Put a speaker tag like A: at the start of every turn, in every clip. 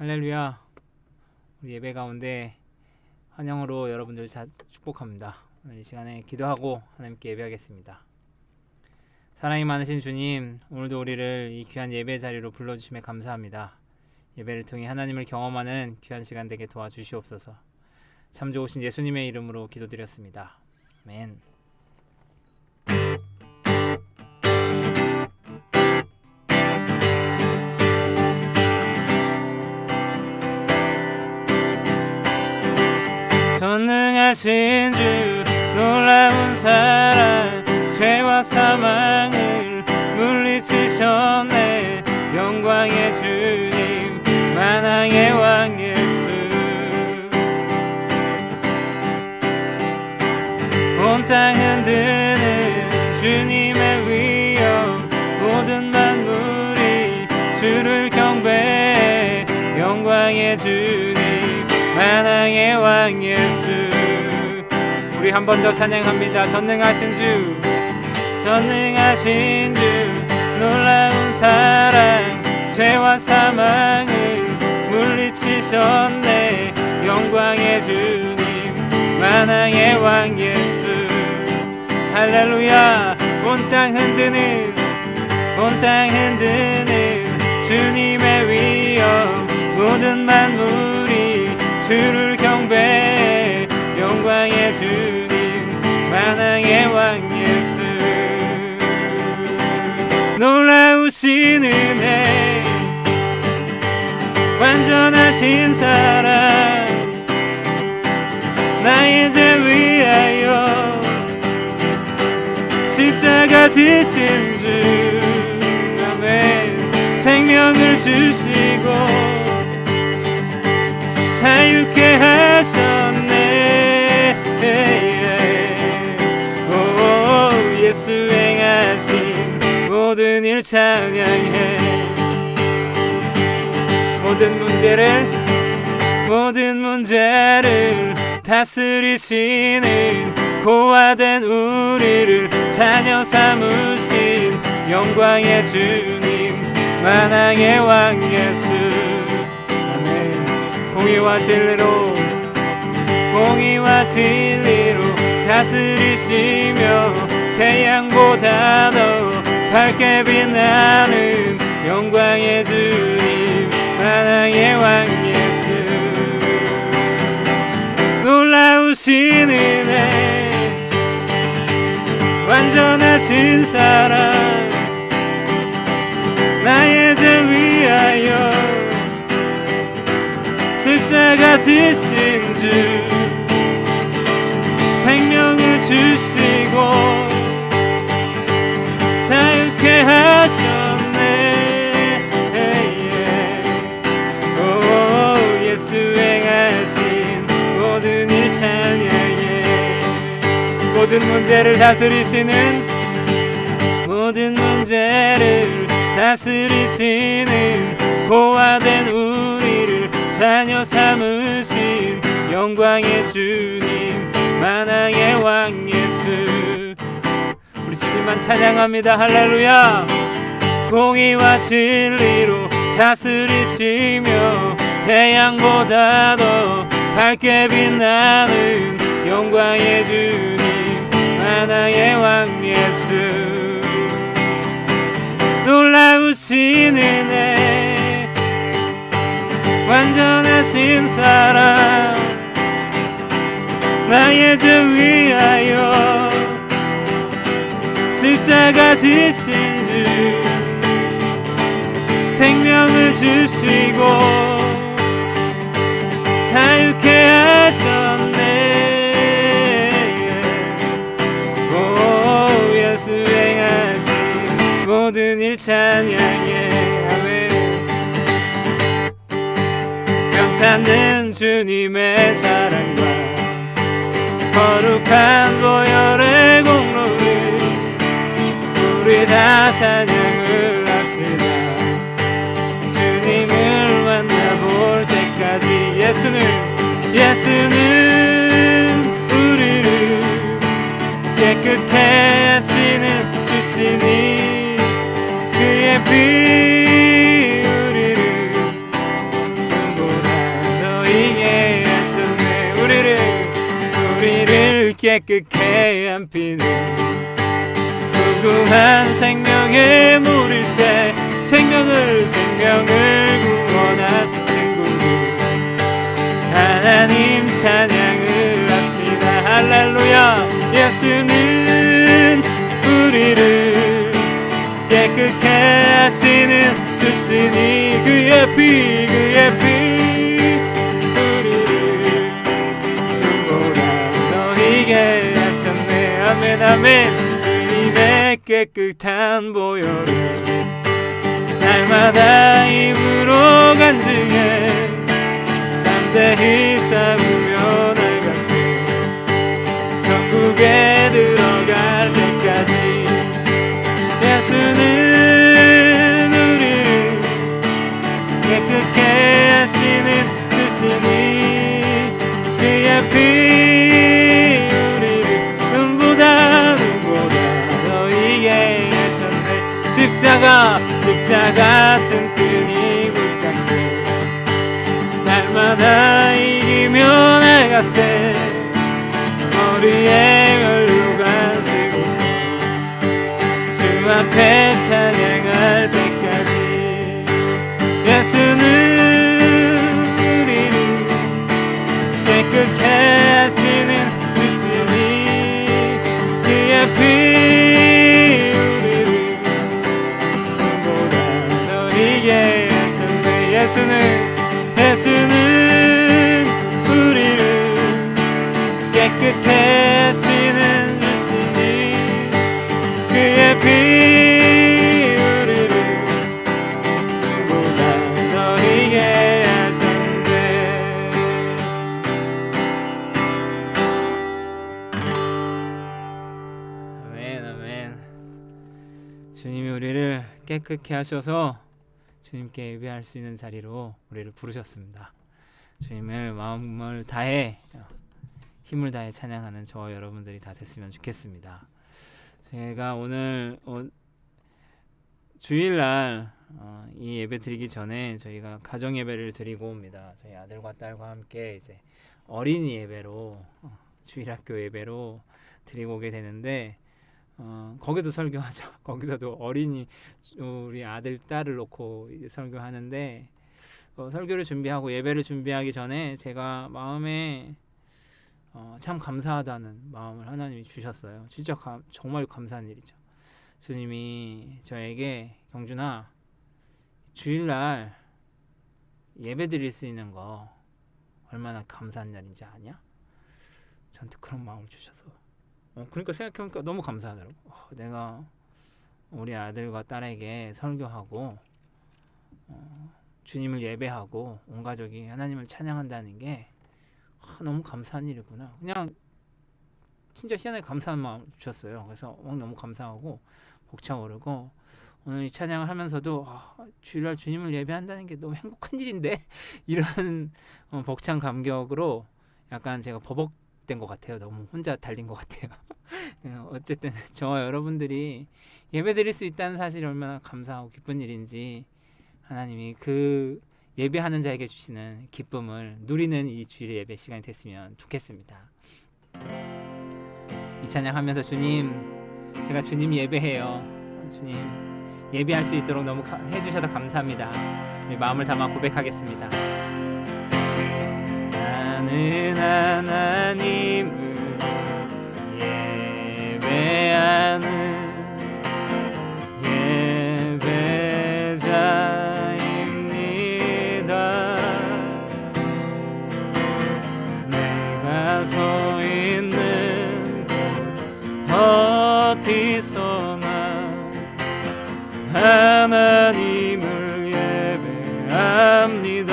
A: 할렐루야. 우리 예배 가운데 환영으로 여러분들 축복합니다. 오늘 이 시간에 기도하고 하나님께 예배하겠습니다. 사랑이 많으신 주님, 오늘도 우리를 이 귀한 예배 자리로 불러주심에 감사합니다. 예배를 통해 하나님을 경험하는 귀한 시간 되게 도와주시옵소서. 참 좋으신 예수님의 이름으로 기도드렸습니다. 아멘. 전능하신 주 놀라운 사랑 죄와 사망을 물리치셨네. 영광의 주님 만왕의 왕 예수. 온 땅 흔드는 주님의 위엄, 모든 만물이 주를 경배해. 영광의 주님 만왕의 왕 예수. 우리 한 번 더 찬양합니다. 전능하신 주, 전능하신 주 놀라운 사랑 죄와 사망을 물리치셨네. 영광의 주님 만왕의 왕 예수. 할렐루야. 온 땅 흔드는 주님의 위엄, 모든 만물이 주를 경배해. 영광의 주님 만왕의 왕 예수. 놀라우신 은혜, 완전하신 사랑, 나의 죄 위하여 십자가 지신 주. 아멘. 생명을 주시고 자유케 하셨네. 오, 예수 행하신 모든 일 찬양해. 모든 문제를 다스리시는 고아된 우리를 자녀 삼으신 영광의 주님 만왕의 왕 예수. 아멘. 공의와 진리로 다스리시며 태양보다 더 밝게 빛나는 영광의 주님 만왕의 왕 예수. 놀라우신 은혜, 완전하신 사랑, 나의 죄 위하여 십자가 지신 주. 생명을 주시고 자유케 하셨네. 오, 예수 행하신 모든 일 찬양해. 모든 문제를 다스리시는 고아된 우리를 자녀 삼으신 영광의 주님 만왕의 왕 예수. 우리 주님만 찬양합니다. 할렐루야. 공의와 진리로 다스리시며 태양보다 더 밝게 빛나는 영광의 주님 만왕의 왕 예수. 놀라우신 은혜, 완전하신 사랑, 나의 죄 위하여 십자가 지신 주. 생명을 주시고 자유케 하셨네. 오, 예수 행하신 모든 일 찬양해. 아멘. 감사는 주님의 사랑과 거룩한 보혈의 공로를 우리 다 찬양을 합시다. 주님을 만나볼 때까지 예수는 우리를 깨끗해 하시는 주시니 그의 피 우리를 우리를 깨끗게 한 피는 무궁한 생명의 물일새 생명을 구원한 친구들 하나님 찬양을 합시다. 할렐루야. 예수는 우리를 깨끗게 하시는 주시니 그의 피 우리를 눈보라 너희게 하셨네. 아멘 아멘. 주님의 깨끗한 보혈을 날마다 입으로 간증해 담대히 싸우며 나가세 천국에 들어갈 때까지 예수는 우리를 깨끗게 하시는 주시니 그의 피 우리를 눈보다 너희에게 하셨네. 십자가 튼튼히 붙잡고 날마다 이기며 나가세 머리에 혈로가 쓰고 주 앞에 찬양할 때까지 예수는 우리를 깨끗게 하시는 주시니 그의 피 우리를 눈보다 너희에게 하셨네. 예수는 우리를 깨끗게 하시는 주시니 그의 피 우리를 눈보다 너희에게 하셨네. 아멘 아멘. 주님이 우리를 깨끗게 하셔서 주님께 예배할 수 있는 자리로 우리를 부르셨습니다. 주님을 마음을 다해 힘을 다해 찬양하는 저와 여러분들이 다 됐으면 좋겠습니다. 제가 오늘 주일날 이 예배 드리기 전에 저희가 가정 예배를 드리고 옵니다. 저희 아들과 딸과 함께 이제 어린이 예배로 주일학교 예배로 드리고 오게 되는데 거기도 설교하죠. 거기서도 어린이 우리 아들 딸을 놓고 설교하는데 설교를 준비하고 예배를 준비하기 전에 제가 마음에 참 감사하다는 마음을 하나님이 주셨어요. 진짜 정말 감사한 일이죠. 주님이 저에게 경준아 주일날 예배 드릴 수 있는 거 얼마나 감사한 날인지 아냐? 저한테 그런 마음을 주셔서 그러니까 생각해보니까 너무 감사하더라고. 내가 우리 아들과 딸에게 설교하고 주님을 예배하고 온 가족이 하나님을 찬양한다는 게 너무 감사한 일이구나. 그냥 진짜 희한하게 감사한 마음 주셨어요. 그래서 너무 감사하고 벅차오르고 오늘 이 찬양을 하면서도 주일날 주님을 예배한다는 게 너무 행복한 일인데 이런 벅찬 감격으로 약간 제가 버벅된 것 같아요. 너무 혼자 달린 것 같아요. 어쨌든 저와 여러분들이 예배 드릴 수 있다는 사실이 얼마나 감사하고 기쁜 일인지 하나님이 그 예배하는 자에게 주시는 기쁨을 누리는 이 주일의 예배 시간이 됐으면 좋겠습니다. 이 찬양하면서 주님, 제가 주님 예배해요. 주님 예배할 수 있도록 너무 해주셔서 감사합니다. 우리 마음을 담아 고백하겠습니다. 나는 하나님을 예배하는 예배자입니다. 내가 서 있는 곳 어디서나 하나님을 예배합니다.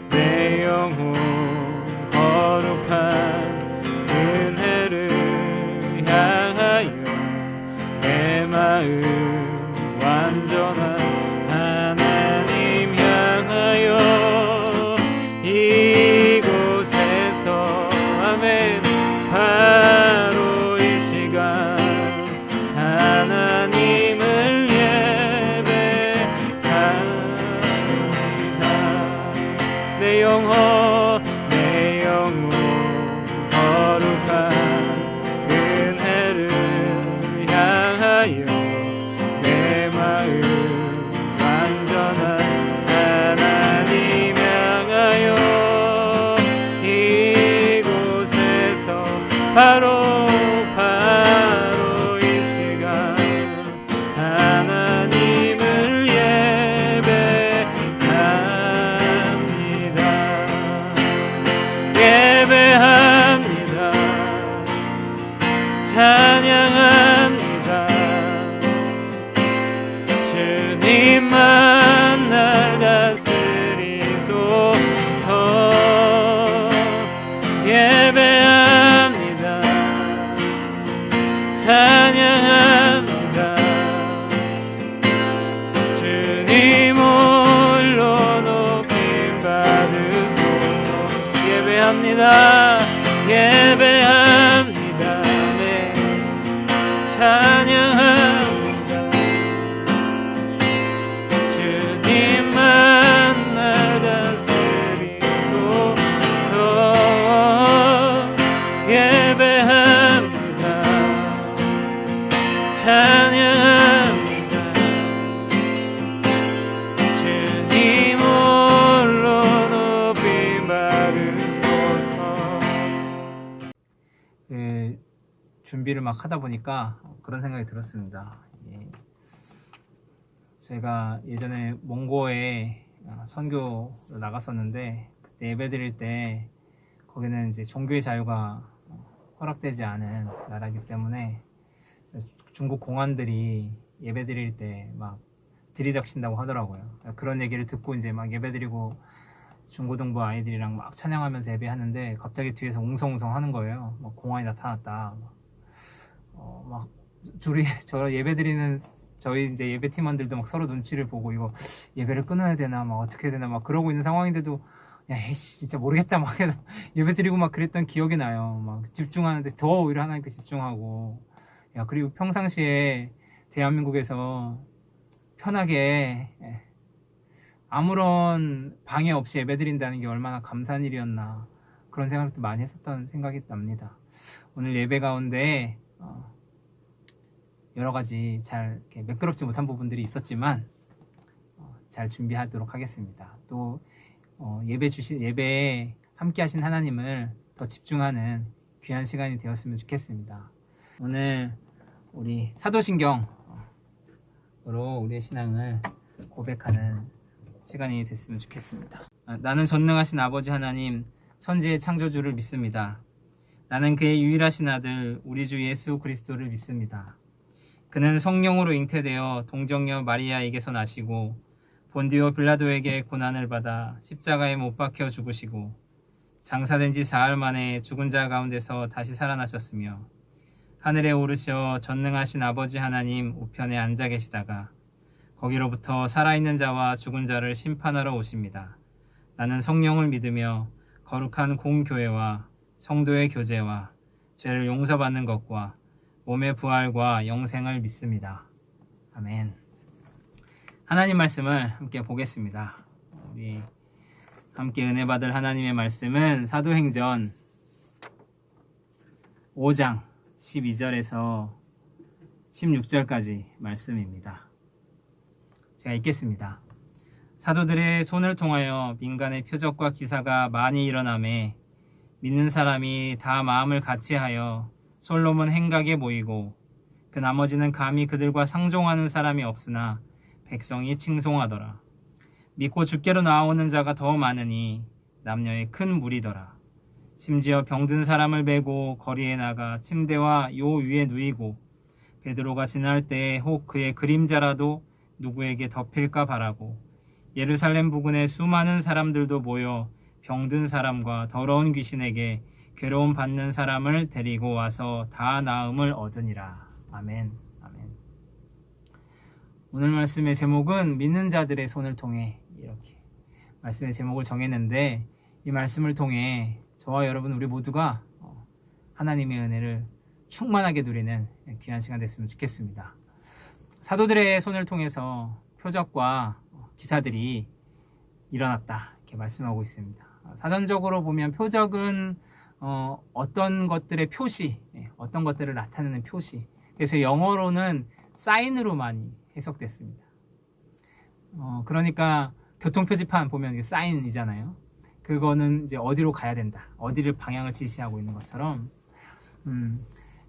A: 내 영혼 거룩한 은혜를 향하여 내 마음 완전한 하나님 향하여 이곳에서 아멘 바로 이 시간 하나님 바로 이 시간 하나님을 예배합니다. 찬양합니다. 주님만 날 다스리소서. 예배합니다. 찬양합니다. 주님 홀로 높임 받으소서. 예배합니다. 예배합니다. 네. 찬양합니다. 주님만 날 다스리소서. 예배합니다. 찬양합니다. 주님 홀로 높임 받으소서. 준비를 막 하다 보니까 그런 생각이 들었습니다. 제가 예전에 몽고에 선교를 나갔었는데, 그때 예배 드릴 때 거기는 이제 종교의 자유가 허락되지 않은 나라이기 때문에 중국 공안들이 예배 드릴 때 막 들이닥친다고 하더라고요. 그런 얘기를 듣고 이제 막 예배 드리고 중고등부 아이들이랑 막 찬양하면서 예배하는데 갑자기 뒤에서 웅성웅성 하는 거예요. 막 공안이 나타났다. 막 둘이 저 예배 드리는 저희 이제 예배 팀원들도 막 서로 눈치를 보고 이거 예배를 끊어야 되나 막 어떻게 해야 되나 막 그러고 있는 상황인데도 야 에이씨 진짜 모르겠다 막 예배 드리고 막 그랬던 기억이 나요. 막 집중하는데 더 오히려 하나님께 집중하고. 야 그리고 평상시에 대한민국에서 편하게 아무런 방해 없이 예배 드린다는 게 얼마나 감사한 일이었나, 그런 생각도 많이 했었던 생각이 납니다. 오늘 예배 가운데 여러 가지 잘 이렇게 매끄럽지 못한 부분들이 있었지만 잘 준비하도록 하겠습니다. 또 예배에 함께 하신 하나님을 더 집중하는 귀한 시간이 되었으면 좋겠습니다. 오늘 우리 사도신경으로 우리의 신앙을 고백하는 시간이 됐으면 좋겠습니다. 나는 전능하신 아버지 하나님, 천지의 창조주를 믿습니다. 나는 그의 유일하신 아들 우리 주 예수 그리스도를 믿습니다. 그는 성령으로 잉태되어 동정녀 마리아에게서 나시고 본디오 빌라도에게 고난을 받아 십자가에 못 박혀 죽으시고 장사된 지 사흘 만에 죽은 자 가운데서 다시 살아나셨으며 하늘에 오르셔 전능하신 아버지 하나님 우편에 앉아 계시다가 거기로부터 살아있는 자와 죽은 자를 심판하러 오십니다. 나는 성령을 믿으며 거룩한 공교회와 성도의 교제와 죄를 용서받는 것과 몸의 부활과 영생을 믿습니다. 아멘. 하나님 말씀을 함께 보겠습니다. 우리 함께 은혜 받을 하나님의 말씀은 사도행전 5장 12절에서 16절까지 말씀입니다. 제가 읽겠습니다. 사도들의 손을 통하여 민간의 표적과 기사가 많이 일어나매 믿는 사람이 다 마음을 같이하여 솔로몬 행각에 모이고 그 나머지는 감히 그들과 상종하는 사람이 없으나 백성이 칭송하더라. 믿고 주께로 나오는 자가 더 많으니 남녀의 큰 무리더라. 심지어 병든 사람을 메고 거리에 나가 침대와 요 위에 누이고 베드로가 지날 때에 혹 그의 그림자라도 누구에게 덮일까 바라고 예루살렘 부근에 수많은 사람들도 모여 병든 사람과 더러운 귀신에게 괴로움 받는 사람을 데리고 와서 다 나음을 얻으니라. 아멘. 아멘. 오늘 말씀의 제목은 믿는 자들의 손을 통해, 이렇게 말씀의 제목을 정했는데, 이 말씀을 통해 저와 여러분 우리 모두가 하나님의 은혜를 충만하게 누리는 귀한 시간 됐으면 좋겠습니다. 사도들의 손을 통해서 표적과 기사들이 일어났다, 이렇게 말씀하고 있습니다. 사전적으로 보면 표적은 어떤 것들의 표시, 어떤 것들을 나타내는 표시. 그래서 영어로는 사인으로 많이 해석됐습니다. 그러니까 교통표지판 보면 이게 사인이잖아요. 그거는 이제 어디로 가야 된다, 어디를 방향을 지시하고 있는 것처럼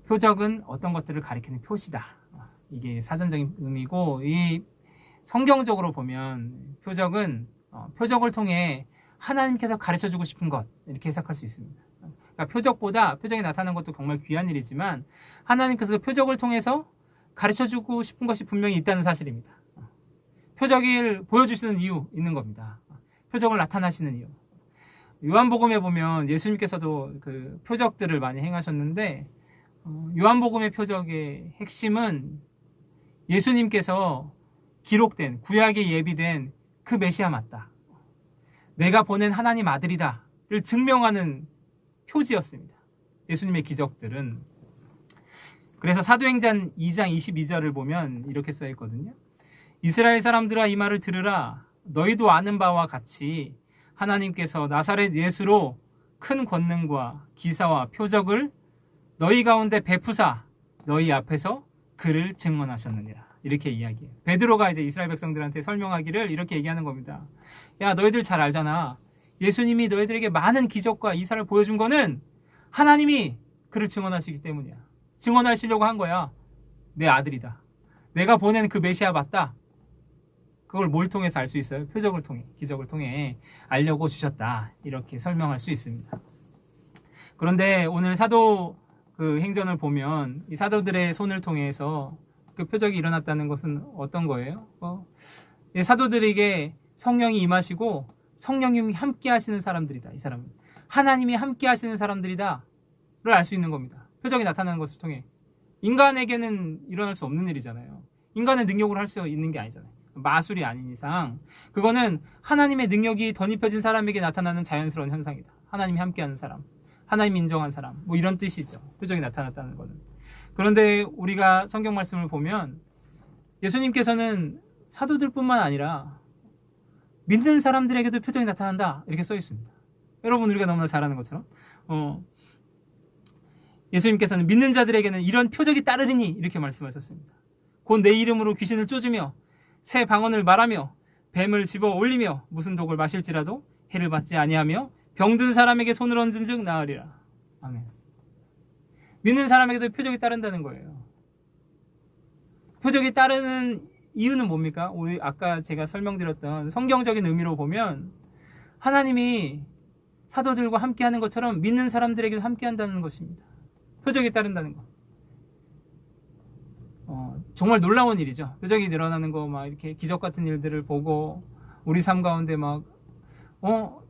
A: 표적은 어떤 것들을 가리키는 표시다. 이게 사전적인 의미고, 이 성경적으로 보면 표적은 표적을 통해 하나님께서 가르쳐주고 싶은 것, 이렇게 해석할 수 있습니다. 그러니까 표적이 나타나는 것도 정말 귀한 일이지만 하나님께서 그 표적을 통해서 가르쳐주고 싶은 것이 분명히 있다는 사실입니다. 표적을 보여주시는 이유 있는 겁니다. 표적을 나타나시는 이유. 요한복음에 보면 예수님께서도 그 표적들을 많이 행하셨는데, 요한복음의 표적의 핵심은 예수님께서 기록된, 구약에 예비된 그 메시아 맞다, 내가 보낸 하나님 아들이다를 증명하는 표지였습니다. 예수님의 기적들은. 그래서 사도행전 2장 22절을 보면 이렇게 써 있거든요. 이스라엘 사람들아, 이 말을 들으라. 너희도 아는 바와 같이 하나님께서 나사렛 예수로 큰 권능과 기사와 표적을 너희 가운데 베푸사 너희 앞에서 그를 증언하셨느니라. 이렇게 이야기해요. 베드로가 이제 이스라엘 백성들한테 설명하기를 이렇게 얘기하는 겁니다. 야, 너희들 잘 알잖아. 예수님이 너희들에게 많은 기적과 이사를 보여준 거는 하나님이 그를 증언하시기 때문이야. 증언하시려고 한 거야. 내 아들이다, 내가 보낸 그 메시아 맞다. 그걸 뭘 통해서 알 수 있어요? 표적을 통해, 기적을 통해 알려고 주셨다. 이렇게 설명할 수 있습니다. 그런데 오늘 사도 그 행전을 보면 이 사도들의 손을 통해서 그 표적이 일어났다는 것은 어떤 거예요? 사도들에게 성령이 임하시고 성령님이 함께 하시는 사람들이다. 이 사람은 하나님이 함께 하시는 사람들이다 를 알 수 있는 겁니다. 표적이 나타나는 것을 통해. 인간에게는 일어날 수 없는 일이잖아요. 인간의 능력으로 할 수 있는 게 아니잖아요. 마술이 아닌 이상 그거는 하나님의 능력이 덧입혀진 사람에게 나타나는 자연스러운 현상이다. 하나님이 함께하는 사람, 하나님 인정한 사람, 뭐 이런 뜻이죠. 표적이 나타났다는 거는. 그런데 우리가 성경 말씀을 보면 예수님께서는 사도들뿐만 아니라 믿는 사람들에게도 표적이 나타난다 이렇게 써 있습니다. 여러분, 우리가 너무나 잘 아는 것처럼 예수님께서는 믿는 자들에게는 이런 표적이 따르리니 이렇게 말씀하셨습니다. 곧 내 이름으로 귀신을 쫓으며 새 방언을 말하며 뱀을 집어 올리며 무슨 독을 마실지라도 해를 받지 아니하며 병든 사람에게 손을 얹은 즉 나으리라. 아멘. 믿는 사람에게도 표적이 따른다는 거예요. 표적이 따르는 이유는 뭡니까? 우리 아까 제가 설명드렸던 성경적인 의미로 보면 하나님이 사도들과 함께하는 것처럼 믿는 사람들에게도 함께한다는 것입니다. 표적이 따른다는 거. 정말 놀라운 일이죠. 표적이 일어나는 거, 막 이렇게 기적 같은 일들을 보고 우리 삶 가운데 막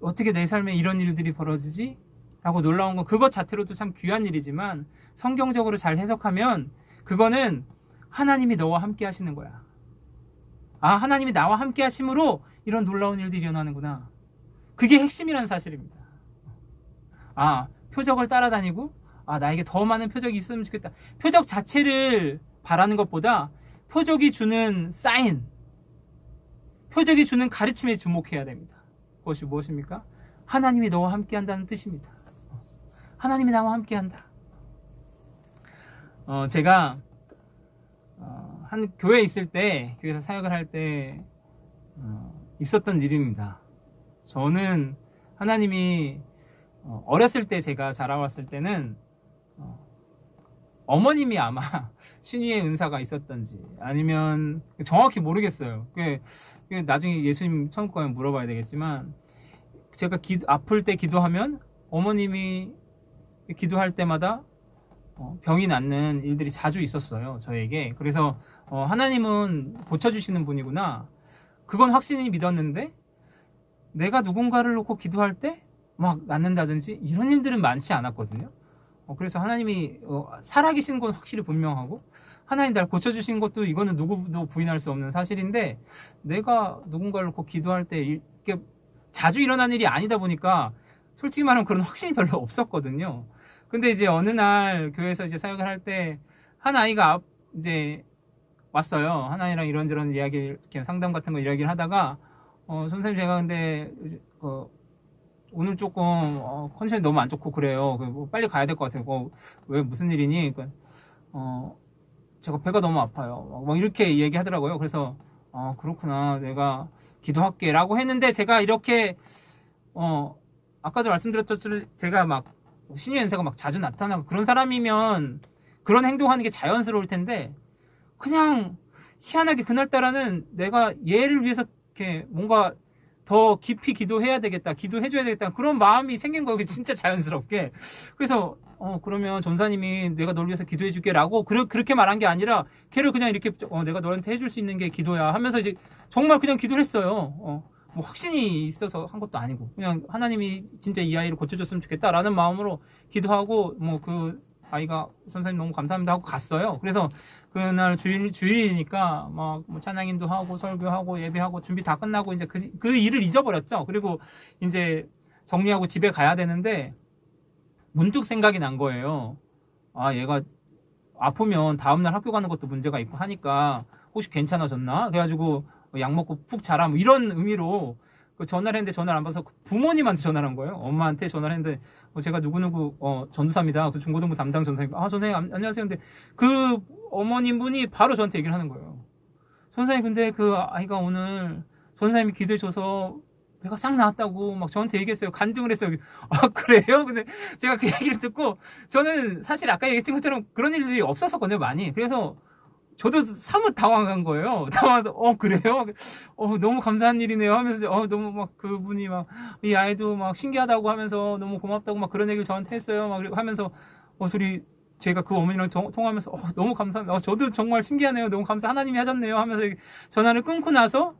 A: 어떻게 내 삶에 이런 일들이 벌어지지? 라고 놀라운 거, 그것 자체로도 참 귀한 일이지만 성경적으로 잘 해석하면 그거는 하나님이 너와 함께 하시는 거야. 아, 하나님이 나와 함께 하심으로 이런 놀라운 일들이 일어나는구나. 그게 핵심이라는 사실입니다. 아, 표적을 따라다니고 나에게 더 많은 표적이 있으면 좋겠다. 표적 자체를 바라는 것보다 표적이 주는 사인, 표적이 주는 가르침에 주목해야 됩니다. 그것이 무엇입니까? 하나님이 너와 함께 한다는 뜻입니다. 하나님이 나와 함께 한다. 제가 한 교회에 있을 때, 교회에서 사역을 할 때 있었던 일입니다. 저는 하나님이 어렸을 때, 제가 자라왔을 때는 어머님이 아마 신유의 은사가 있었던지 아니면 정확히 모르겠어요. 나중에 예수님 천국 가면 물어봐야 되겠지만, 제가 아플 때 기도하면 어머님이 기도할 때마다 병이 낫는 일들이 자주 있었어요, 저에게. 그래서 하나님은 고쳐주시는 분이구나, 그건 확신이 믿었는데, 내가 누군가를 놓고 기도할 때 막 낫는다든지 이런 일들은 많지 않았거든요. 그래서 하나님이 살아계신 건 확실히 분명하고, 하나님 날 고쳐주신 것도 이거는 누구도 부인할 수 없는 사실인데, 내가 누군가를 놓고 기도할 때 이렇게 자주 일어난 일이 아니다 보니까 솔직히 말하면 그런 확신이 별로 없었거든요. 근데 이제 어느 날 교회에서 이제 사역을 할 때 한 아이가 이제 왔어요. 한 아이랑 이런저런 이야기를, 이렇게 상담 같은 거 이야기를 하다가 선생님, 제가 근데 오늘 조금 컨디션이 너무 안 좋고 그래요. 빨리 가야 될 것 같아요. 왜, 무슨 일이니? 그러니까 제가 배가 너무 아파요. 막 이렇게 얘기하더라고요. 그래서 그렇구나, 내가 기도할게 라고 했는데, 제가 이렇게 아까도 말씀드렸죠. 제가 막 신의 연세가 막 자주 나타나고 그런 사람이면 그런 행동하는 게 자연스러울 텐데 그냥 희한하게 그날따라는 내가 얘를 위해서 이렇게 뭔가 더 깊이 기도해야 되겠다, 기도해줘야 되겠다 그런 마음이 생긴 거예요. 진짜 자연스럽게. 그래서 그러면 전사님이 내가 널 위해서 기도해 줄게 라고 그렇게 말한 게 아니라 걔를 그냥 이렇게 내가 너한테 해줄 수 있는 게 기도야 하면서 이제 정말 그냥 기도를 했어요. 뭐 확신이 있어서 한 것도 아니고 그냥 하나님이 진짜 이 아이를 고쳐줬으면 좋겠다라는 마음으로 기도하고 뭐 그 아이가 전사님 너무 감사합니다 하고 갔어요. 그래서 그날 주일이니까 막 뭐 찬양인도 하고 설교하고 예배하고 준비 다 끝나고 이제 그 일을 잊어버렸죠. 그리고 이제 정리하고 집에 가야 되는데 문득 생각이 난 거예요. 아, 얘가 아프면 다음날 학교 가는 것도 문제가 있고 하니까 혹시 괜찮아졌나? 그래가지고 약 먹고 푹 자라 뭐 이런 의미로 그 전화를 했는데 전화를 안 받아서 부모님한테 전화를 한 거예요. 엄마한테 전화를 했는데 제가 누구누구 전도사입니다. 그 중고등부 담당 전사님. 아, 전사님 안녕하세요. 근데 그 어머님 분이 바로 저한테 얘기를 하는 거예요. 전사님 근데 그 아이가 오늘 전사님이 기도해 줘서 배가 싹 나왔다고 막 저한테 얘기했어요. 간증을 했어요. 아, 그래요? 근데 제가 그 얘기를 듣고 저는 사실 아까 얘기했던 것처럼 그런 일들이 없었거든요, 많이. 그래서 저도 사뭇 당황한 거예요. 당황해서 그래요? 너무 감사한 일이네요 하면서 너무 막 그분이 막 이 아이도 막 신기하다고 하면서 너무 고맙다고 막 그런 얘기를 저한테 했어요. 막 하면서 소리 제가 그 어머니랑 통화하면서 너무 감사합니다. 저도 정말 신기하네요. 너무 하나님이 하셨네요 하면서 전화를 끊고 나서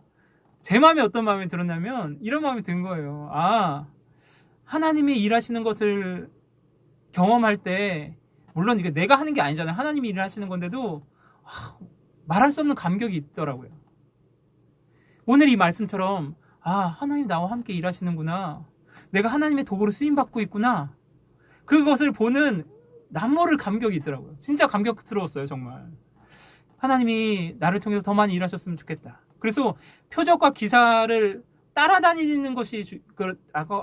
A: 제 마음에 어떤 마음이 들었냐면 이런 마음이 든 거예요. 아, 하나님이 일하시는 것을 경험할 때 물론 이게 내가 하는 게 아니잖아요. 하나님이 일하시는 건데도 말할 수 없는 감격이 있더라고요. 오늘 이 말씀처럼 하나님 나와 함께 일하시는구나. 내가 하나님의 도구로 쓰임받고 있구나. 그것을 보는 남모를 감격이 있더라고요. 진짜 감격스러웠어요, 정말. 하나님이 나를 통해서 더 많이 일하셨으면 좋겠다. 그래서 표적과 기사를 따라다니는 것이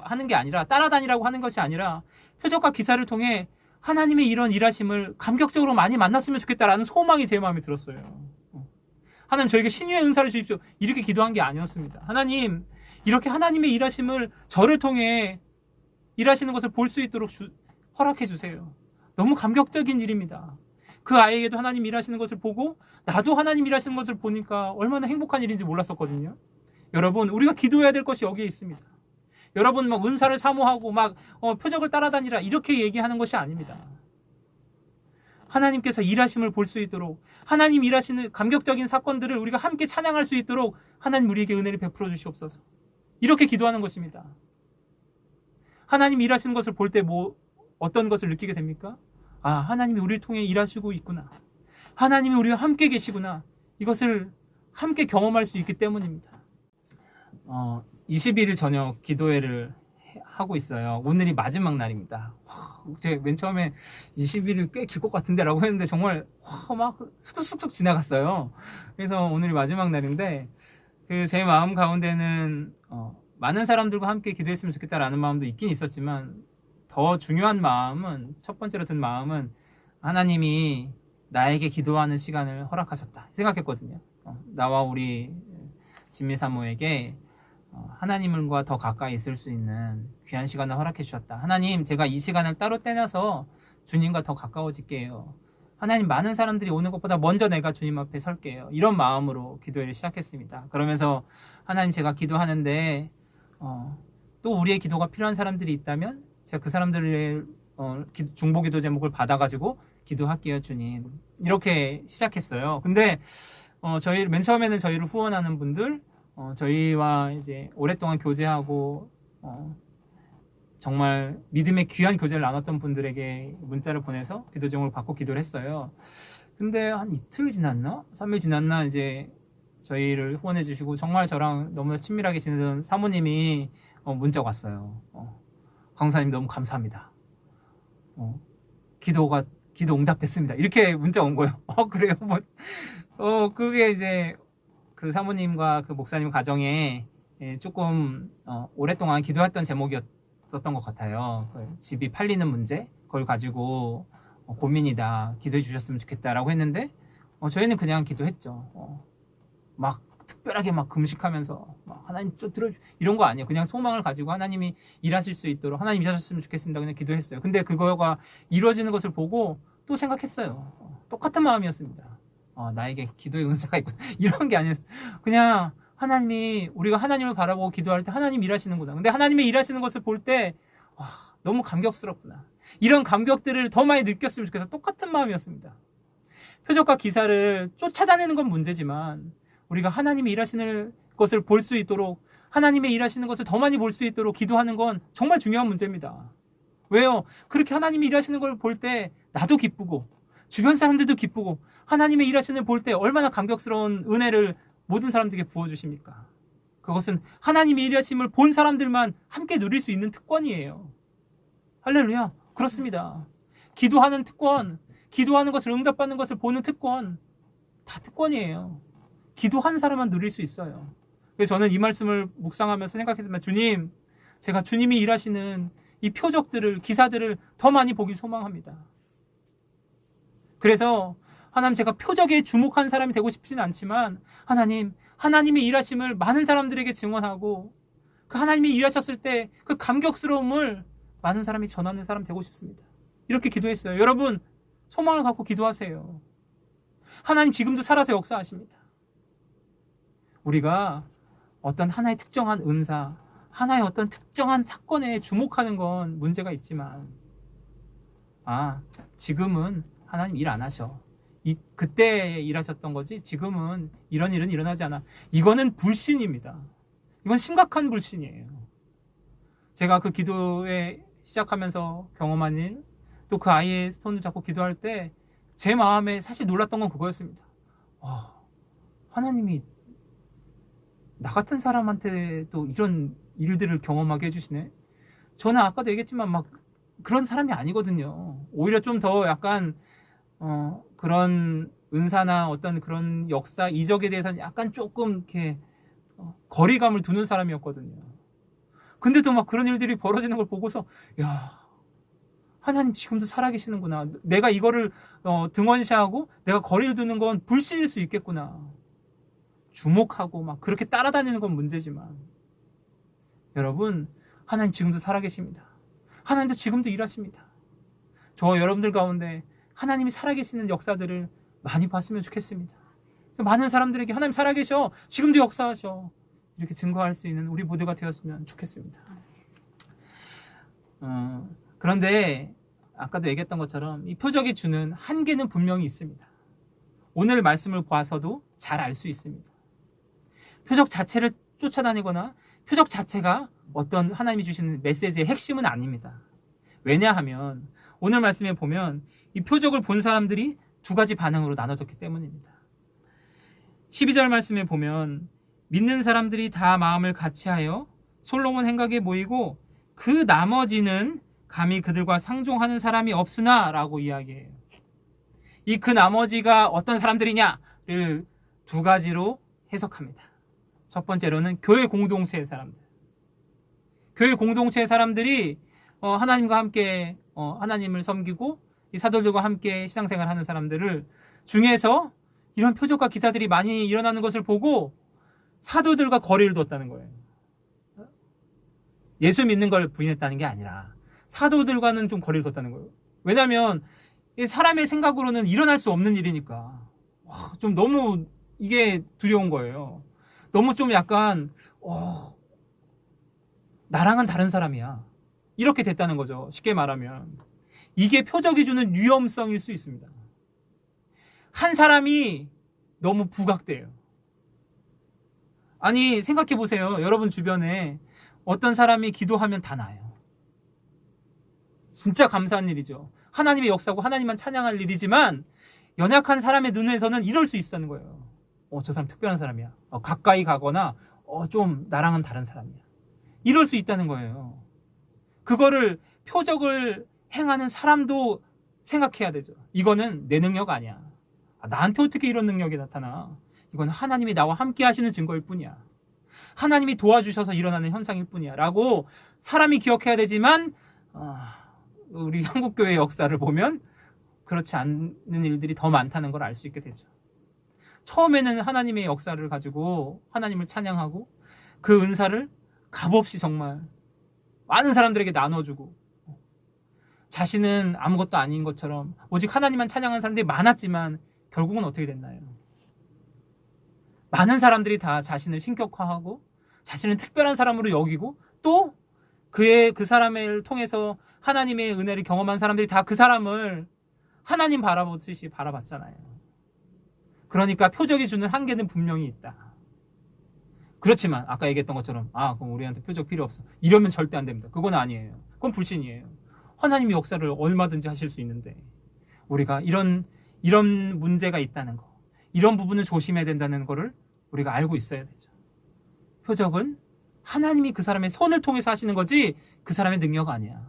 A: 하는 게 아니라 따라다니라고 하는 것이 아니라 표적과 기사를 통해 하나님의 이런 일하심을 감격적으로 많이 만났으면 좋겠다라는 소망이 제 마음에 들었어요. 하나님 저에게 신유의 은사를 주십시오. 이렇게 기도한 게 아니었습니다. 하나님 이렇게 하나님의 일하심을 저를 통해 일하시는 것을 볼 수 있도록 허락해 주세요. 너무 감격적인 일입니다. 그 아이에게도 하나님 일하시는 것을 보고 나도 하나님 일하시는 것을 보니까 얼마나 행복한 일인지 몰랐었거든요. 여러분 우리가 기도해야 될 것이 여기에 있습니다. 여러분 막 은사를 사모하고 막 표적을 따라다니라 이렇게 얘기하는 것이 아닙니다. 하나님께서 일하심을 볼 수 있도록 하나님 일하시는 감격적인 사건들을 우리가 함께 찬양할 수 있도록 하나님 우리에게 은혜를 베풀어 주시옵소서. 이렇게 기도하는 것입니다. 하나님 일하시는 것을 볼 때 어떤 것을 느끼게 됩니까? 하나님이 우리를 통해 일하시고 있구나. 하나님이 우리와 함께 계시구나. 이것을 함께 경험할 수 있기 때문입니다. 21일 저녁 기도회를 하고 있어요. 오늘이 마지막 날입니다. 제가 맨 처음에 21일 꽤 길 것 같은데 라고 했는데 정말 막 쑥쑥쑥 지나갔어요. 그래서 오늘이 마지막 날인데 제 마음 가운데는 많은 사람들과 함께 기도했으면 좋겠다라는 마음도 있긴 있었지만 더 중요한 마음은 첫 번째로 든 마음은 하나님이 나에게 기도하는 시간을 허락하셨다 생각했거든요. 나와 우리 진미사모에게 하나님과 더 가까이 있을 수 있는 귀한 시간을 허락해 주셨다. 하나님 제가 이 시간을 따로 떼놔서 주님과 더 가까워질게요. 하나님 많은 사람들이 오는 것보다 먼저 내가 주님 앞에 설게요. 이런 마음으로 기도를 시작했습니다. 그러면서 하나님 제가 기도하는데 또 우리의 기도가 필요한 사람들이 있다면 제가 그 사람들의 중보기도 제목을 받아가지고 기도할게요 주님. 이렇게 시작했어요. 근데 맨 처음에는 저희를 후원하는 분들 저희와 이제 오랫동안 교제하고 정말 믿음의 귀한 교제를 나눴던 분들에게 문자를 보내서 기도 제목을 받고 기도를 했어요. 근데 한 이틀 지났나? 3일 지났나 이제 저희를 후원해 주시고 정말 저랑 너무나 친밀하게 지내던 사모님이 문자가 왔어요. 강사님 너무 감사합니다. 기도 응답됐습니다. 이렇게 문자 온 거예요. 그래요? 그게 이제 그 사모님과 그 목사님 가정에 조금 오랫동안 기도했던 제목이었던 것 같아요. 집이 팔리는 문제, 그걸 가지고 고민이다, 기도해 주셨으면 좋겠다라고 했는데 저희는 그냥 기도했죠. 막 특별하게 막 금식하면서 막 하나님 좀 이런 거 아니에요. 그냥 소망을 가지고 하나님이 일하실 수 있도록 하나님 일하셨으면 좋겠습니다. 그냥 기도했어요. 근데 그거가 이루어지는 것을 보고 또 생각했어요. 똑같은 마음이었습니다. 나에게 기도의 은사가 있구나. 이런 게 아니었어요. 그냥 하나님이 우리가 하나님을 바라보고 기도할 때 하나님 일하시는구나. 근데 하나님의 일하시는 것을 볼 때 너무 감격스럽구나. 이런 감격들을 더 많이 느꼈으면 좋겠어서 똑같은 마음이었습니다. 표적과 기사를 쫓아다니는 건 문제지만 우리가 하나님이 일하시는 것을 볼 수 있도록 하나님의 일하시는 것을 더 많이 볼 수 있도록 기도하는 건 정말 중요한 문제입니다. 왜요? 그렇게 하나님이 일하시는 걸 볼 때 나도 기쁘고 주변 사람들도 기쁘고 하나님의 일하시는 걸 볼 때 얼마나 감격스러운 은혜를 모든 사람들에게 부어주십니까? 그것은 하나님의 일하심을 본 사람들만 함께 누릴 수 있는 특권이에요. 할렐루야. 그렇습니다. 기도하는 특권, 기도하는 것을 응답받는 것을 보는 특권, 다 특권이에요. 기도하는 사람만 누릴 수 있어요. 그래서 저는 이 말씀을 묵상하면서 생각했지만 주님, 제가 주님이 일하시는 이 표적들을, 기사들을 더 많이 보길 소망합니다. 그래서 하나님, 제가 표적에 주목한 사람이 되고 싶지는 않지만 하나님, 하나님의 일하심을 많은 사람들에게 증언하고 그 하나님이 일하셨을 때 그 감격스러움을 많은 사람이 전하는 사람 되고 싶습니다. 이렇게 기도했어요. 여러분, 소망을 갖고 기도하세요. 하나님 지금도 살아서 역사하십니다. 우리가 어떤 하나의 특정한 은사, 하나의 어떤 특정한 사건에 주목하는 건 문제가 있지만 지금은 하나님 일 안 하셔. 그때 일하셨던 거지 지금은 이런 일은 일어나지 않아. 이거는 불신입니다. 이건 심각한 불신이에요. 제가 그 기도에 시작하면서 경험한 일, 또 그 아이의 손을 잡고 기도할 때 제 마음에 사실 놀랐던 건 그거였습니다. 하나님이 나 같은 사람한테도 이런 일들을 경험하게 해주시네. 저는 아까도 얘기했지만 막 그런 사람이 아니거든요. 오히려 좀 더 약간 그런 은사나 어떤 그런 역사, 이적에 대해서는 약간 조금 이렇게 거리감을 두는 사람이었거든요. 근데도 막 그런 일들이 벌어지는 걸 보고서 하나님 지금도 살아계시는구나. 내가 이거를 등원시하고 내가 거리를 두는 건 불신일 수 있겠구나. 주목하고 막 그렇게 따라다니는 건 문제지만 여러분, 하나님 지금도 살아계십니다. 하나님도 지금도 일하십니다. 저와 여러분들 가운데 하나님이 살아계시는 역사들을 많이 봤으면 좋겠습니다. 많은 사람들에게 하나님 살아계셔, 지금도 역사하셔, 이렇게 증거할 수 있는 우리 모두가 되었으면 좋겠습니다. 그런데 아까도 얘기했던 것처럼 이 표적이 주는 한계는 분명히 있습니다. 오늘 말씀을 봐서도 잘 알 수 있습니다. 표적 자체를 쫓아다니거나 표적 자체가 어떤 하나님이 주시는 메시지의 핵심은 아닙니다. 왜냐하면 오늘 말씀에 보면 이 표적을 본 사람들이 두 가지 반응으로 나눠졌기 때문입니다. 12절 말씀에 보면 믿는 사람들이 다 마음을 같이하여 솔로몬 행각에 모이고 그 나머지는 감히 그들과 상종하는 사람이 없으나 라고 이야기해요. 이 그 나머지가 어떤 사람들이냐를 두 가지로 해석합니다. 첫 번째로는 교회 공동체의 사람들. 교회 공동체의 사람들이 하나님과 함께 하나님을 섬기고 이 사도들과 함께 신앙생활하는 사람들을 중에서 이런 표적과 기사들이 많이 일어나는 것을 보고 사도들과 거리를 뒀다는 거예요. 예수 믿는 걸 부인했다는 게 아니라 사도들과는 좀 거리를 뒀다는 거예요. 왜냐하면 사람의 생각으로는 일어날 수 없는 일이니까 좀 너무 이게 두려운 거예요. 너무 좀 약간 나랑은 다른 사람이야, 이렇게 됐다는 거죠. 쉽게 말하면 이게 표적이 주는 위험성일 수 있습니다. 한 사람이 너무 부각돼요. 아니, 생각해 보세요. 여러분 주변에 어떤 사람이 기도하면 다 나아요. 진짜 감사한 일이죠. 하나님의 역사고 하나님만 찬양할 일이지만 연약한 사람의 눈에서는 이럴 수 있다는 거예요. 저 사람 특별한 사람이야. 가까이 가거나 좀 나랑은 다른 사람이야, 이럴 수 있다는 거예요. 그거를 표적을 행하는 사람도 생각해야 되죠. 이거는 내 능력 아니야. 나한테 어떻게 이런 능력이 나타나? 이건 하나님이 나와 함께 하시는 증거일 뿐이야. 하나님이 도와주셔서 일어나는 현상일 뿐이야 라고 사람이 기억해야 되지만 우리 한국교회의 역사를 보면 그렇지 않는 일들이 더 많다는 걸 알 수 있게 되죠. 처음에는 하나님의 역사를 가지고 하나님을 찬양하고 그 은사를 값없이 정말 많은 사람들에게 나눠주고 자신은 아무것도 아닌 것처럼 오직 하나님만 찬양하는 사람들이 많았지만 결국은 어떻게 됐나요? 많은 사람들이 다 자신을 신격화하고 자신을 특별한 사람으로 여기고 또 그 사람을 통해서 하나님의 은혜를 경험한 사람들이 다 그 사람을 하나님 바라보듯이 바라봤잖아요. 그러니까 표적이 주는 한계는 분명히 있다. 그렇지만 아까 얘기했던 것처럼 그럼 우리한테 표적 필요 없어. 이러면 절대 안 됩니다. 그건 아니에요. 그건 불신이에요. 하나님이 역사를 얼마든지 하실 수 있는데 우리가 이런 문제가 있다는 거, 이런 부분을 조심해야 된다는 거를 우리가 알고 있어야 되죠. 표적은 하나님이 그 사람의 손을 통해서 하시는 거지 그 사람의 능력 아니야.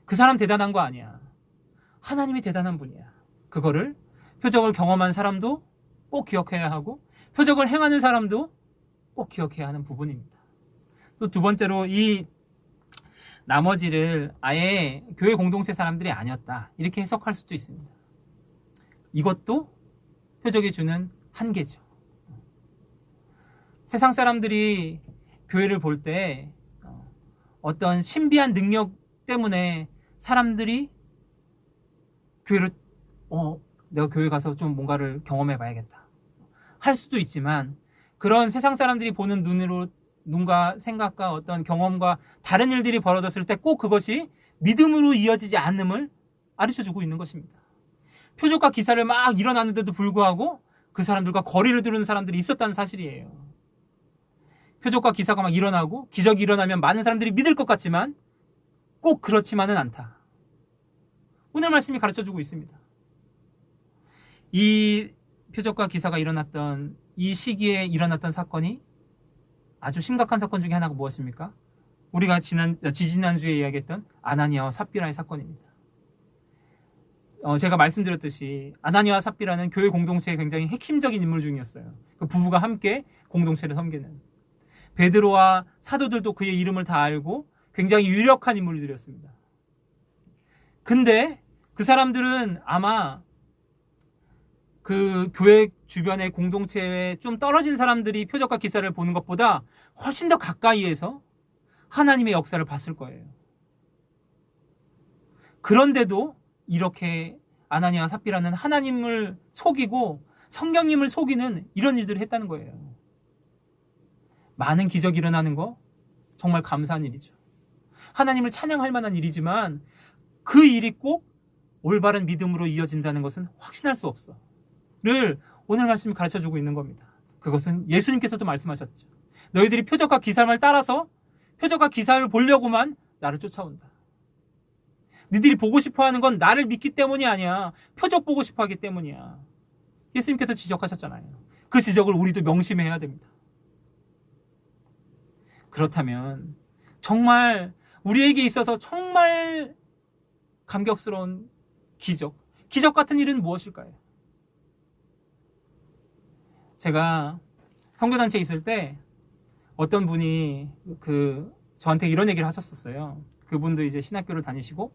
A: 그 사람 대단한 거 아니야. 하나님이 대단한 분이야. 그거를 표적을 경험한 사람도 꼭 기억해야 하고 표적을 행하는 사람도 꼭 기억해야 하는 부분입니다. 또 두 번째로 이 나머지를 아예 교회 공동체 사람들이 아니었다 이렇게 해석할 수도 있습니다. 이것도 표적이 주는 한계죠. 세상 사람들이 교회를 볼 때 어떤 신비한 능력 때문에 사람들이 교회를 내가 교회 가서 좀 뭔가를 경험해 봐야겠다 할 수도 있지만 그런 세상 사람들이 보는 눈과 생각과 어떤 경험과 다른 일들이 벌어졌을 때 꼭 그것이 믿음으로 이어지지 않음을 가르쳐주고 있는 것입니다. 표적과 기사를 막 일어났는데도 불구하고 그 사람들과 거리를 두는 사람들이 있었다는 사실이에요. 표적과 기사가 막 일어나고 기적이 일어나면 많은 사람들이 믿을 것 같지만 꼭 그렇지만은 않다. 오늘 말씀이 가르쳐주고 있습니다. 이 표적과 기사가 일어났던 이 시기에 일어났던 사건이 아주 심각한 사건 중에 하나가 무엇입니까? 우리가 지지난주에 이야기했던 아나니아와 삽비라의 사건입니다. 제가 말씀드렸듯이 아나니아와 삽비라는 교회 공동체의 굉장히 핵심적인 인물 중이었어요. 그 부부가 함께 공동체를 섬기는. 베드로와 사도들도 그의 이름을 다 알고 굉장히 유력한 인물들이었습니다. 근데 그 사람들은 아마 그 교회 주변의 공동체에 좀 떨어진 사람들이 표적과 기사를 보는 것보다 훨씬 더 가까이에서 하나님의 역사를 봤을 거예요. 그런데도 이렇게 아나니아와 삽비라는 하나님을 속이고 성령님을 속이는 이런 일들을 했다는 거예요. 많은 기적이 일어나는 거 정말 감사한 일이죠. 하나님을 찬양할 만한 일이지만 그 일이 꼭 올바른 믿음으로 이어진다는 것은 확신할 수 없어. 를 오늘 말씀이 가르쳐주고 있는 겁니다. 그것은 예수님께서도 말씀하셨죠. 너희들이 표적과 기사를 따라서 표적과 기사를 보려고만 나를 쫓아온다. 너희들이 보고 싶어하는 건 나를 믿기 때문이 아니야. 표적 보고 싶어하기 때문이야. 예수님께서 지적하셨잖아요. 그 지적을 우리도 명심해야 됩니다. 그렇다면 정말 우리에게 있어서 정말 감격스러운 기적 같은 일은 무엇일까요? 제가 선교단체에 있을 때 어떤 분이 저한테 이런 얘기를 하셨었어요. 그분도 이제 신학교를 다니시고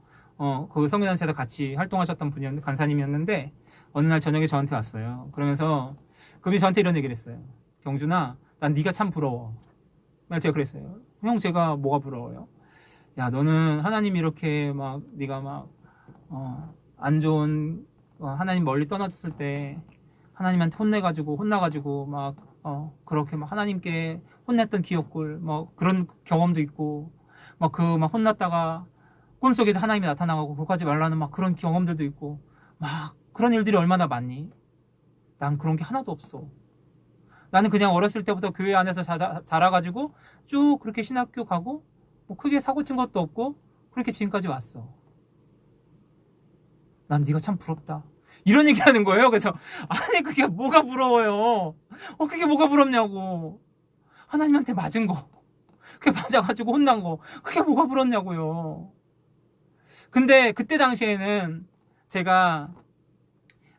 A: 그 선교단체에서 같이 활동하셨던 분이었는데 간사님이었는데 어느 날 저녁에 저한테 왔어요. 그러면서 그분이 저한테 이런 얘기를 했어요. 경준아, 난 네가 참 부러워. 제가 그랬어요. 형, 제가 뭐가 부러워요? 야, 너는 하나님이 이렇게 막 네가 막 안 좋은 하나님 멀리 떠나졌을 때 하나님한테 혼나가지고 막 그렇게 막 하나님께 혼냈던 기억들 뭐 그런 경험도 있고 막 혼났다가 꿈속에도 하나님이 나타나고 그거 하지 말라는 막 그런 경험들도 있고 막 그런 일들이 얼마나 많니? 난 그런 게 하나도 없어. 나는 그냥 어렸을 때부터 교회 안에서 자라가지고 쭉 그렇게 신학교 가고 뭐 크게 사고 친 것도 없고 그렇게 지금까지 왔어. 난 네가 참 부럽다. 이런 얘기 하는 거예요. 그래서 아니 그게 뭐가 부러워요. 그게 뭐가 부럽냐고. 하나님한테 맞은 거. 그게 맞아가지고 혼난 거. 그게 뭐가 부럽냐고요. 근데 그때 당시에는 제가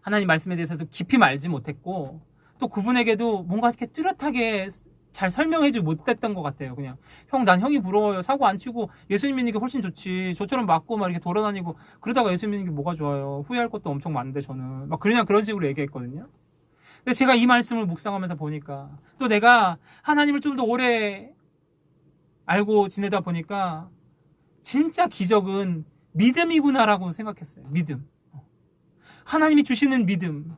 A: 하나님 말씀에 대해서도 깊이 알지 못했고 또 그분에게도 뭔가 이렇게 뚜렷하게 잘 설명해주지 못했던 것 같아요. 그냥 형, 난 형이 부러워요. 사고 안 치고 예수님 믿는 게 훨씬 좋지. 저처럼 맞고 막 이렇게 돌아다니고 그러다가 예수님 믿는 게 뭐가 좋아요. 후회할 것도 엄청 많은데 저는 막 그냥 그런 식으로 얘기했거든요. 근데 제가 이 말씀을 묵상하면서 보니까 또 내가 하나님을 좀 더 오래 알고 지내다 보니까 진짜 기적은 믿음이구나라고 생각했어요. 믿음. 하나님이 주시는 믿음.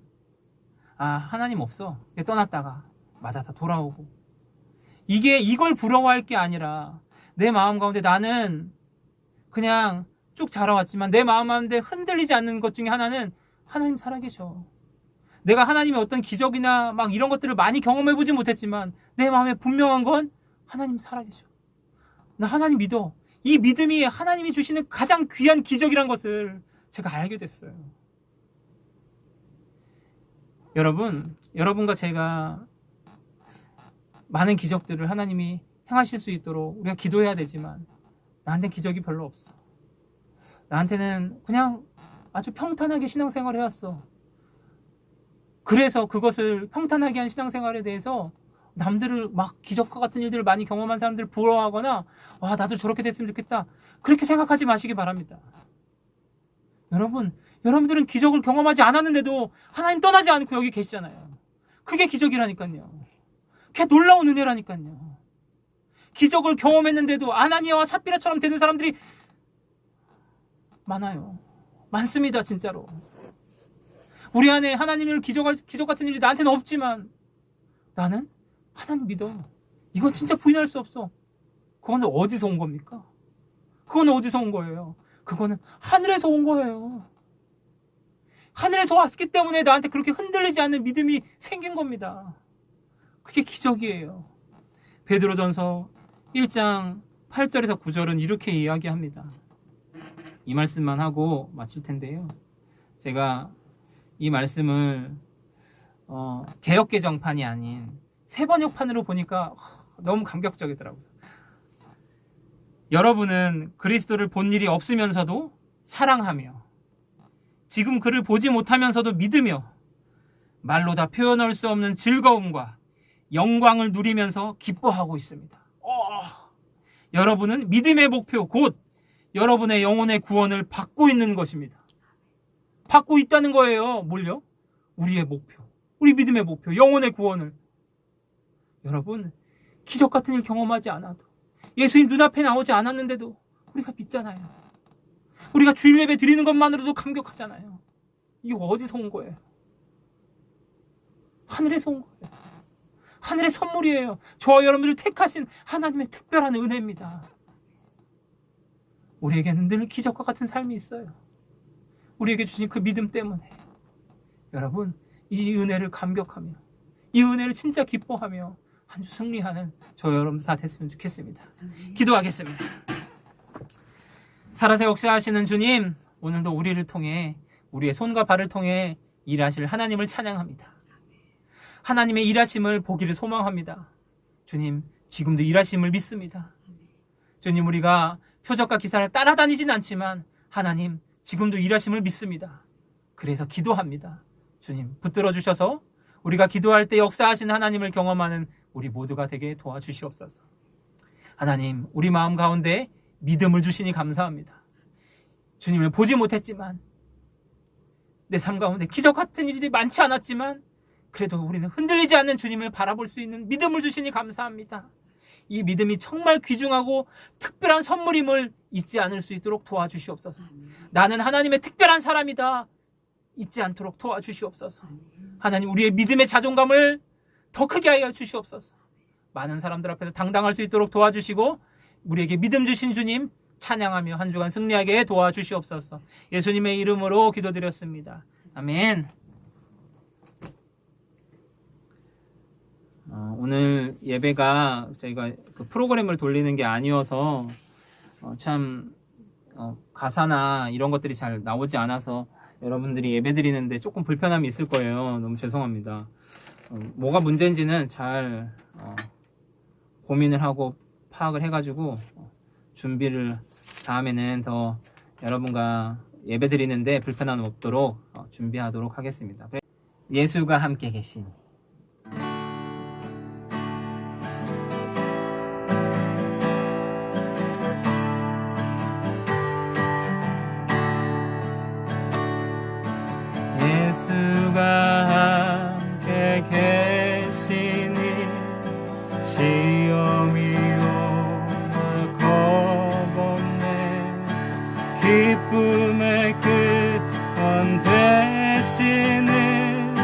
A: 아, 하나님 없어. 떠났다가 맞아 다 돌아오고. 이걸 부러워할 게 아니라 내 마음 가운데 나는 그냥 쭉 자라왔지만 내 마음 가운데 흔들리지 않는 것 중에 하나는 하나님 살아계셔. 내가 하나님의 어떤 기적이나 막 이런 것들을 많이 경험해보지 못했지만 내 마음에 분명한 건 하나님 살아계셔. 나 하나님 믿어. 이 믿음이 하나님이 주시는 가장 귀한 기적이란 것을 제가 알게 됐어요. 여러분과 제가 많은 기적들을 하나님이 행하실 수 있도록 우리가 기도해야 되지만 나한테는 기적이 별로 없어. 나한테는 그냥 아주 평탄하게 신앙생활을 해왔어. 그래서 그것을 평탄하게 한 신앙생활에 대해서 남들을 막 기적과 같은 일들을 많이 경험한 사람들을 부러워하거나 와 나도 저렇게 됐으면 좋겠다 그렇게 생각하지 마시기 바랍니다. 여러분들은 기적을 경험하지 않았는데도 하나님 떠나지 않고 여기 계시잖아요. 그게 기적이라니까요. 그게 놀라운 은혜라니까요. 기적을 경험했는데도 아나니아와 삽비라처럼 되는 사람들이 많아요. 많습니다. 진짜로. 우리 안에 하나님을 기적 같은 일이 나한테는 없지만 나는 하나님 믿어. 이건 진짜 부인할 수 없어. 그건 어디서 온 겁니까? 그건 어디서 온 거예요? 그거는 하늘에서 온 거예요. 하늘에서 왔기 때문에 나한테 그렇게 흔들리지 않는 믿음이 생긴 겁니다. 그게 기적이에요. 베드로전서 1장 8절에서 9절은 이렇게 이야기합니다. 이 말씀만 하고 마칠 텐데요. 제가 이 말씀을 개역개정판이 아닌 새번역판으로 보니까 너무 감격적이더라고요. 여러분은 그리스도를 본 일이 없으면서도 사랑하며 지금 그를 보지 못하면서도 믿으며 말로 다 표현할 수 없는 즐거움과 영광을 누리면서 기뻐하고 있습니다. 여러분은 믿음의 목표 곧 여러분의 영혼의 구원을 받고 있는 것입니다. 받고 있다는 거예요. 뭘요? 우리의 목표, 우리 믿음의 목표, 영혼의 구원을. 여러분, 기적 같은 일 경험하지 않아도 예수님 눈앞에 나오지 않았는데도 우리가 믿잖아요. 우리가 주일 예배 드리는 것만으로도 감격하잖아요. 이게 어디서 온 거예요? 하늘에서 온 거예요. 하늘의 선물이에요. 저와 여러분들을 택하신 하나님의 특별한 은혜입니다. 우리에게는 늘 기적과 같은 삶이 있어요. 우리에게 주신 그 믿음 때문에 여러분 이 은혜를 감격하며 이 은혜를 진짜 기뻐하며 한 주 승리하는 저 여러분들 다 됐으면 좋겠습니다. 기도하겠습니다. 살아서 역사하시는 주님, 오늘도 우리를 통해 우리의 손과 발을 통해 일하실 하나님을 찬양합니다. 하나님의 일하심을 보기를 소망합니다. 주님, 지금도 일하심을 믿습니다. 주님, 우리가 표적과 기사를 따라다니진 않지만 하나님, 지금도 일하심을 믿습니다. 그래서 기도합니다. 주님, 붙들어 주셔서 우리가 기도할 때 역사하신 하나님을 경험하는 우리 모두가 되게 도와주시옵소서. 하나님, 우리 마음 가운데 믿음을 주시니 감사합니다. 주님을 보지 못했지만 내 삶 가운데 기적 같은 일이 많지 않았지만 그래도 우리는 흔들리지 않는 주님을 바라볼 수 있는 믿음을 주시니 감사합니다. 이 믿음이 정말 귀중하고 특별한 선물임을 잊지 않을 수 있도록 도와주시옵소서. 나는 하나님의 특별한 사람이다 잊지 않도록 도와주시옵소서. 하나님, 우리의 믿음의 자존감을 더 크게 하여 주시옵소서. 많은 사람들 앞에서 당당할 수 있도록 도와주시고 우리에게 믿음 주신 주님 찬양하며 한 주간 승리하게 도와주시옵소서. 예수님의 이름으로 기도드렸습니다. 아멘. 오늘 예배가 저희가 그 프로그램을 돌리는 게 아니어서 참 가사나 이런 것들이 잘 나오지 않아서 여러분들이 예배 드리는데 조금 불편함이 있을 거예요. 너무 죄송합니다. 뭐가 문제인지는 잘 고민을 하고 파악을 해가지고 준비를 다음에는 더 여러분과 예배 드리는데 불편함 없도록 준비하도록 하겠습니다. 예수가 함께 계시니 예수가 함께 되시는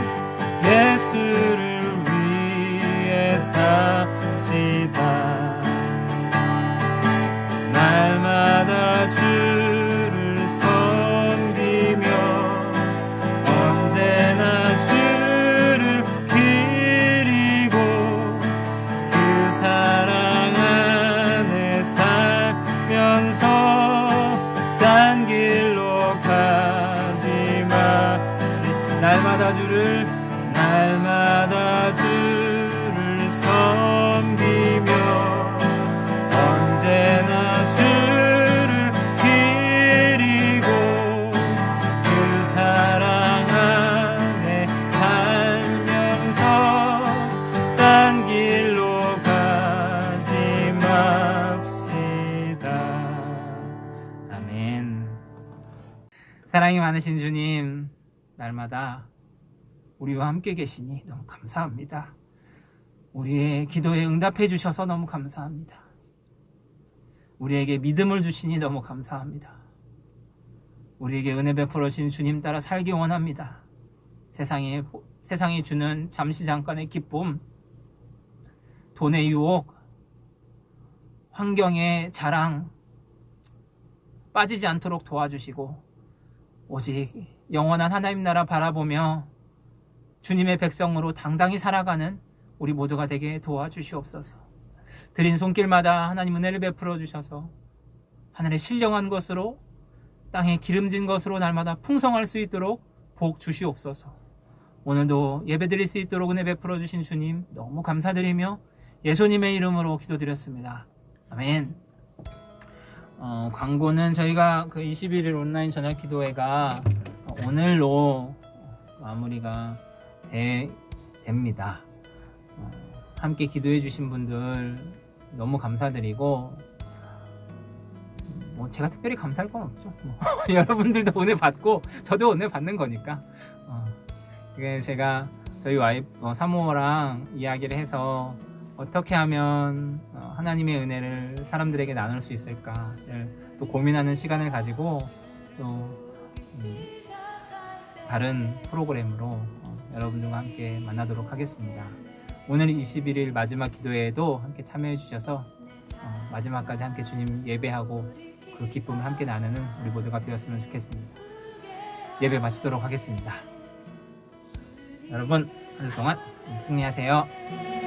A: 예수를 위해 사시다. 날마다 주를 섬기며 언제나 주를 기리고 그 사랑 안에 살면서 딴 길로 가지 마시. 날마다 주를 섬기며 언제나 주를 기리고 그 사랑 안에 살면서 딴 길로 가지 맙시다. 아멘. 사랑이 많으신 주님, 날마다 우리와 함께 계시니 너무 감사합니다. 우리의 기도에 응답해 주셔서 너무 감사합니다. 우리에게 믿음을 주시니 너무 감사합니다. 우리에게 은혜 베풀어 주신 주님 따라 살기 원합니다. 세상이 주는 잠시 잠깐의 기쁨, 돈의 유혹, 환경의 자랑 빠지지 않도록 도와주시고 오직 영원한 하나님 나라 바라보며 주님의 백성으로 당당히 살아가는 우리 모두가 되게 도와주시옵소서. 드린 손길마다 하나님 은혜를 베풀어 주셔서 하늘의 신령한 것으로 땅에 기름진 것으로 날마다 풍성할 수 있도록 복 주시옵소서. 오늘도 예배 드릴 수 있도록 은혜 베풀어 주신 주님 너무 감사드리며 예수님의 이름으로 기도드렸습니다. 아멘. 광고는 저희가 그 21일 온라인 저녁 기도회가 오늘로 마무리가 됩니다. 함께 기도해 주신 분들 너무 감사드리고 제가 특별히 감사할 건 없죠. 여러분들도 은혜 받고 저도 은혜 받는 거니까. 이게 제가 저희 와이프 사모랑 이야기를 해서 어떻게 하면 하나님의 은혜를 사람들에게 나눌 수 있을까를 또 고민하는 시간을 가지고 또 다른 프로그램으로 여러분들과 함께 만나도록 하겠습니다. 오늘 21일 마지막 기도회에도 함께 참여해 주셔서 마지막까지 함께 주님 예배하고 그 기쁨을 함께 나누는 우리 모두가 되었으면 좋겠습니다. 예배 마치도록 하겠습니다. 여러분 한 주 동안 승리하세요.